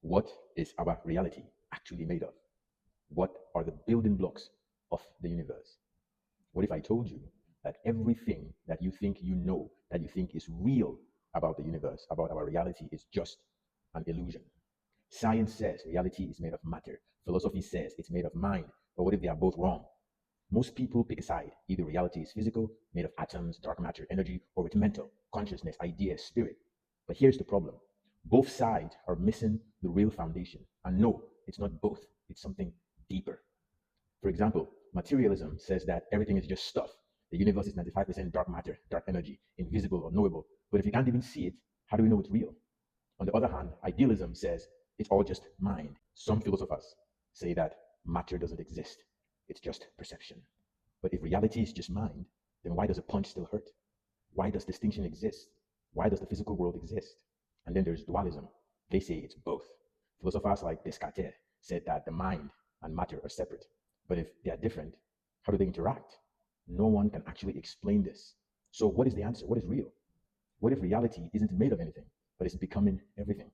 What is our reality actually made of? What are the building blocks of the universe? What if I told you that everything that you think you know, that you think is real about the universe, about our reality, is just an illusion? Science says reality is made of matter. Philosophy says it's made of mind. But what if they are both wrong? Most people pick a side. Either reality is physical, made of atoms, dark matter, energy, or it's mental, consciousness, ideas, spirit. But here's the problem. Both sides are missing the real foundation. And no, it's not both. It's something deeper. For example, materialism says that everything is just stuff. The universe is 95% dark matter, dark energy, invisible or knowable. But if you can't even see it, how do we know it's real? On the other hand, idealism says it's all just mind. Some philosophers say that matter doesn't exist, it's just perception. But if reality is just mind, then why does a punch still hurt? Why does distinction exist? Why does the physical world exist? And then there's dualism. They say it's both. Philosophers like Descartes said that the mind and matter are separate. But if they are different, how do they interact? No one can actually explain this. So, what is the answer? What is real? What if reality isn't made of anything, but it's becoming everything?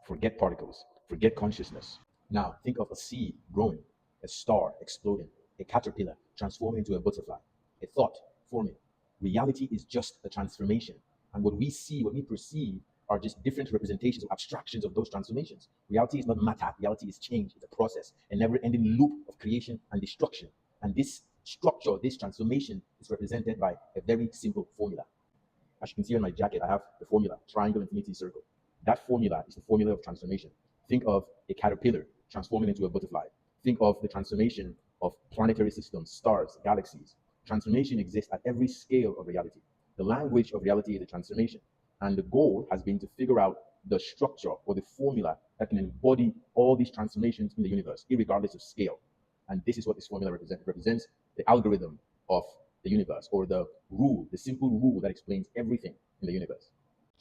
Forget particles, forget consciousness. Now, think of a seed growing, a star exploding, a caterpillar transforming into a butterfly, a thought forming. Reality is just a transformation. And what we see, what we perceive, are just different representations or abstractions of those transformations. Reality is not matter, reality is change, it's a process, a never ending loop of creation and destruction. And this structure, this transformation, is represented by a very simple formula. As you can see on my jacket, I have the formula, triangle, infinity, circle. That formula is the formula of transformation. Think of a caterpillar transforming into a butterfly. Think of the transformation of planetary systems, stars, galaxies. Transformation exists at every scale of reality. The language of reality is a transformation. And the goal has been to figure out the structure or the formula that can embody all these transformations in the universe, regardless of scale. And this is what this formula represents. It represents the algorithm of the universe, or the rule, the simple rule that explains everything in the universe.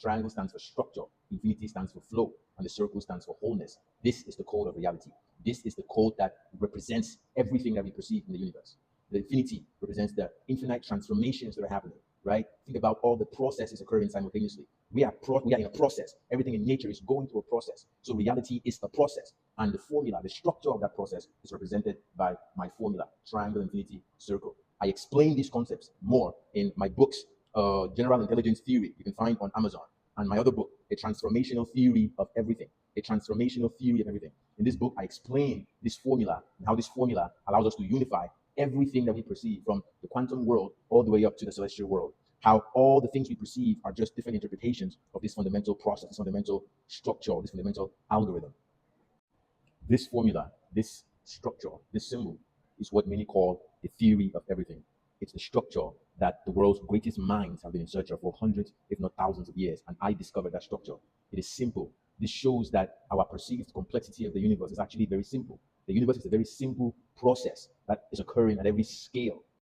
Triangle stands for structure, infinity stands for flow, and the circle stands for wholeness. This is the code of reality. This is the code that represents everything that we perceive in the universe. The infinity represents the infinite transformations that are happening, right? Think about all the processes occurring simultaneously. We are in a process. Everything in nature is going through a process. So reality is a process. And the formula, the structure of that process is represented by my formula, triangle, infinity, circle. I explain these concepts more in my books, General Intelligence Theory, you can find on Amazon, and my other book, A Transformational Theory of Everything. A Transformational Theory of Everything. In this book, I explain this formula and how this formula allows us to unify everything that we perceive, from the quantum world all the way up to the celestial world. How all the things we perceive are just different interpretations of this fundamental process, this fundamental structure, this fundamental algorithm. This formula, this structure, this symbol is what many call the theory of everything. It's the structure that the world's greatest minds have been in search of for hundreds, if not thousands of years. And I discovered that structure. It is simple. This shows that our perceived complexity of the universe is actually very simple. The universe is a very simple process that is occurring at every scale.